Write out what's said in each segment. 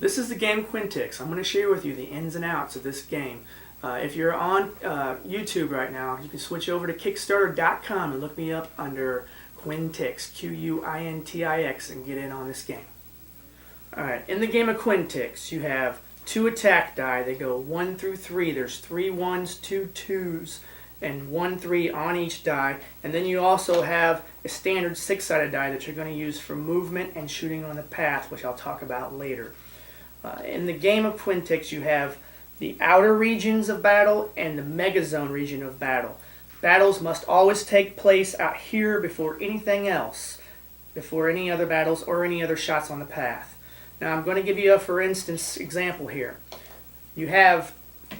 This is the game Quintix. I'm going to share with you the ins and outs of this game. If you're on YouTube right now, you can switch over to Kickstarter.com and look me up under Quintix, Quintix, and get in on this game. Alright, in the game of Quintix, you have 2 attack die. They go 1 through 3. There's 3 1s, 2 2s, and 1 3 on each die. And then you also have a standard 6-sided die that you're going to use for movement and shooting on the path, which I'll talk about later. In the game of Quintix, you have the outer regions of battle and the megazone region of battle. Battles must always take place out here before anything else, before any other battles or any other shots on the path. Now I'm going to give you a for instance example here. You have a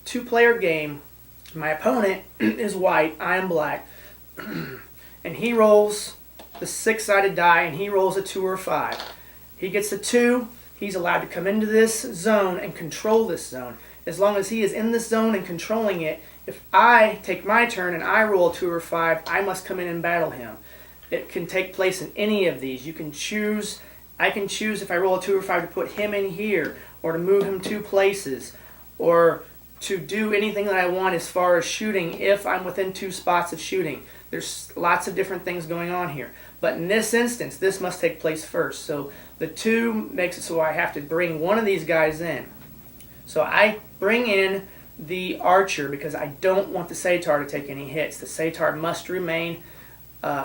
2-player game. My opponent is white, I am black, and he rolls the 6-sided die and he rolls a 2 or 5. He gets a 2. He's allowed to come into this zone and control this zone. As long as he is in this zone and controlling it, if I take my turn and I roll a 2 or 5, I must come in and battle him. It can take place in any of these. You can choose, I can choose if I roll a 2 or 5 to put him in here, or to move him 2 places, or to do anything that I want as far as shooting if I'm within 2 spots of shooting. There's lots of different things going on here. But in this instance, this must take place first. So the 2 makes it so I have to bring one of these guys in. So I bring in the archer because I don't want the Satar to take any hits. The Satar must remain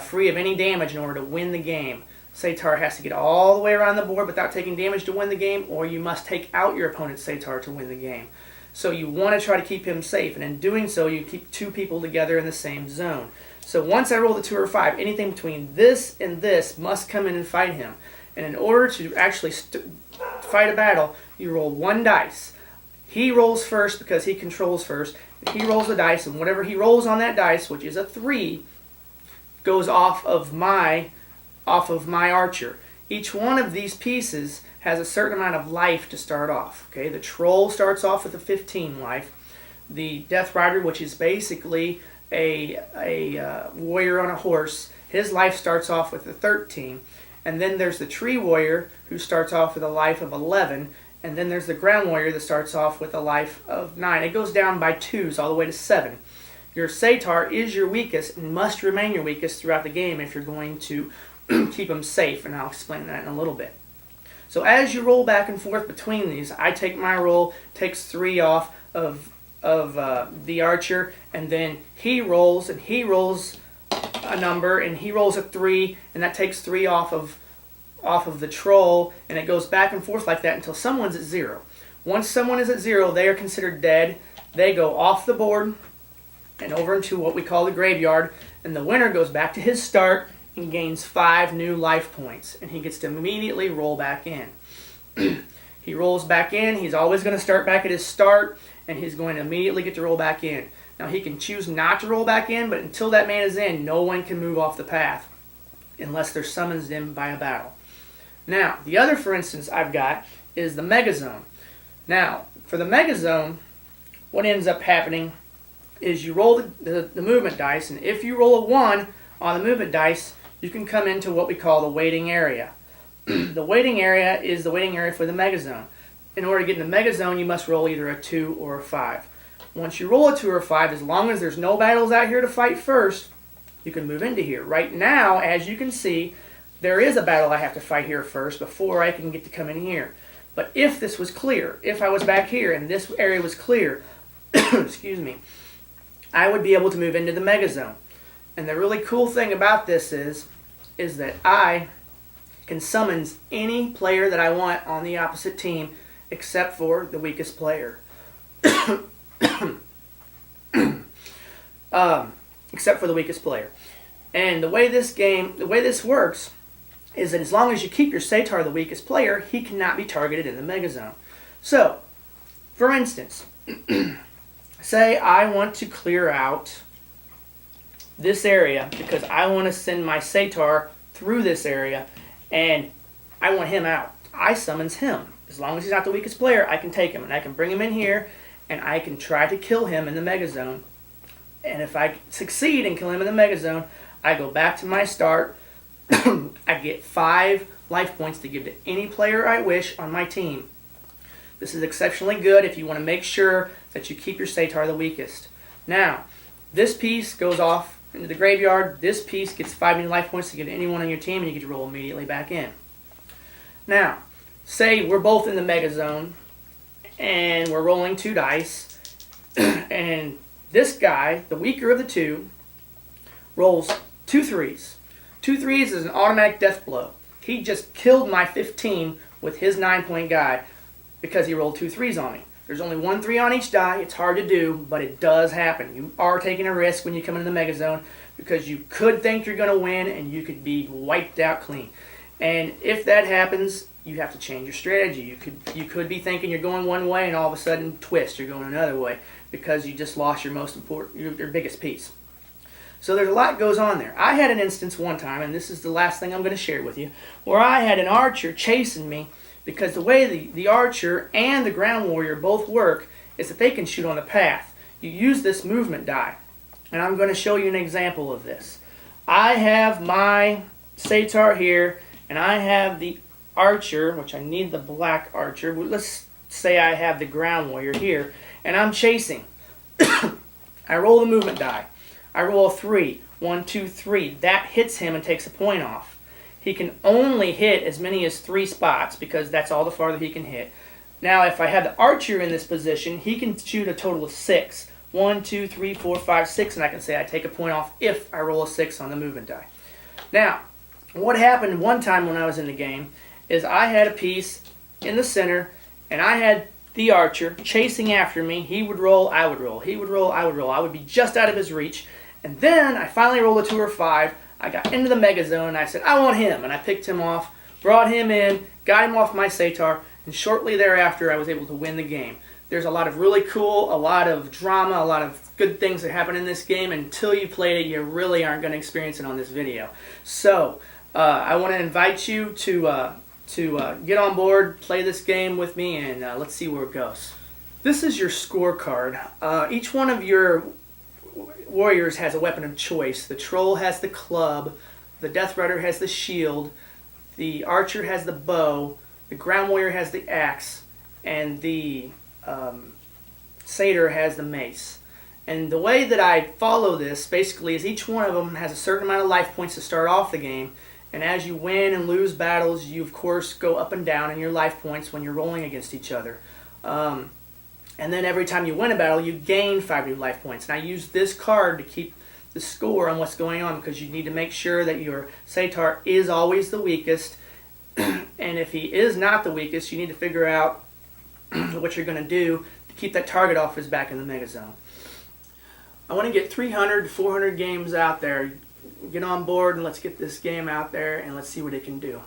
free of any damage in order to win the game. Satar has to get all the way around the board without taking damage to win the game, or you must take out your opponent's Satar to win the game. So you want to try to keep him safe, and in doing so, you keep 2 people together in the same zone. So once I roll the 2 or 5, anything between this and this must come in and fight him. And in order to actually fight a battle, you roll 1 dice. He rolls first because he controls first. He rolls the dice, and whatever he rolls on that dice, which is a 3, goes off of my archer. Each one of these pieces has a certain amount of life to start off. Okay, the troll starts off with a 15 life. The Death Rider, which is basically a warrior on a horse, his life starts off with a 13. And then there's the Tree Warrior, who starts off with a life of 11. And then there's the Ground Warrior that starts off with a life of 9. It goes down by 2s all the way to 7. Your Satar is your weakest and must remain your weakest throughout the game if you're going to keep him safe, and I'll explain that in a little bit. So as you roll back and forth between these, I take my roll, takes 3 off of the archer, and then he rolls a number, and he rolls a 3, and that takes 3 off of the troll, and it goes back and forth like that until someone's at 0. Once someone is at 0, they are considered dead. They go off the board and over into what we call the graveyard, and the winner goes back to his start and gains 5 new life points, and he gets to immediately roll back in. He rolls back in. He's always going to start back at his start, and he's going to immediately get to roll back in. Now he can choose not to roll back in, but until that man is in, no one can move off the path unless they're summoned in by a battle. Now, the other, for instance, I've got is the Megazone. Now, for the Megazone, what ends up happening is you roll the movement dice, and if you roll a 1 on the movement dice, you can come into what we call the waiting area. The waiting area is the waiting area for the Megazone. In order to get in the Megazone, you must roll either a 2 or a 5. Once you roll a 2 or a 5, as long as there's no battles out here to fight first, you can move into here. Right now, as you can see, there is a battle I have to fight here first before I can get to come in here. But if this was clear, if I was back here and this area was clear, excuse me, I would be able to move into the Megazone. And the really cool thing about this is that I can summon any player that I want on the opposite team except for the weakest player. Except for the weakest player. And the way this works is that as long as you keep your Satar the weakest player, he cannot be targeted in the Megazone. So, for instance, say I want to clear out this area because I want to send my Satar through this area and I want him out. I summons him. As long as he's not the weakest player, I can take him and I can bring him in here and I can try to kill him in the Megazone. And if I succeed in killing him in the Megazone, I go back to my start, I get 5 life points to give to any player I wish on my team. This is exceptionally good if you want to make sure that you keep your Satar the weakest. Now, this piece goes off into the graveyard. This piece gets 5 new life points to give to anyone on your team, and you get to roll immediately back in. Now, say we're both in the Mega Zone, and we're rolling 2 dice, and this guy, the weaker of the two, rolls 2 threes. 2 threes is an automatic death blow. He just killed my 15 with his 9-point guy because he rolled 2 threes on me. There's only 1 3 on each die. It's hard to do, but it does happen. You are taking a risk when you come into the Mega Zone because you could think you're going to win and you could be wiped out clean. And if that happens, you have to change your strategy. You could be thinking you're going one way and all of a sudden twist, you're going another way because you just lost your most important, your biggest piece. So there's a lot goes on there. I had an instance one time, and this is the last thing I'm going to share with you, where I had an archer chasing me because the way the archer and the ground warrior both work is that they can shoot on the path. You use this movement die, and I'm going to show you an example of this. I have my Satar here, and I have the archer, which I need the black archer. Let's say I have the ground warrior here, and I'm chasing. I roll the movement die. I roll a 3. 1, 2, 3. That hits him and takes a point off. He can only hit as many as 3 spots because that's all the farther he can hit. Now, if I have the archer in this position, he can shoot a total of 6. 1, 2, 3, 4, 5, 6, and I can say I take a point off if I roll a 6 on the movement die. Now, what happened one time when I was in the game is I had a piece in the center, and I had the archer chasing after me. He would roll, I would roll. He would roll, I would roll. I would be just out of his reach. And then I finally rolled a 2 or 5. I got into the Mega Zone, and I said, I want him. And I picked him off, brought him in, got him off my Satar, and shortly thereafter I was able to win the game. There's a lot of really cool, a lot of drama, a lot of good things that happen in this game. Until you played it, you really aren't going to experience it on this video. So, I want to invite you to get on board, play this game with me, and let's see where it goes. This is your scorecard. Each one of your warriors has a weapon of choice. The troll has the club, the death rider has the shield, the archer has the bow, the ground warrior has the axe, and the satyr has the mace. And the way that I follow this basically is each one of them has a certain amount of life points to start off the game, and as you win and lose battles, you of course go up and down in your life points when you're rolling against each other. And then every time you win a battle, you gain 5 new life points. And I use this card to keep the score on what's going on because you need to make sure that your Satar is always the weakest. And if he is not the weakest, you need to figure out what you're going to do to keep that target off his back in the Mega Zone. I want to get 300 to 400 games out there. Get on board and let's get this game out there and let's see what it can do.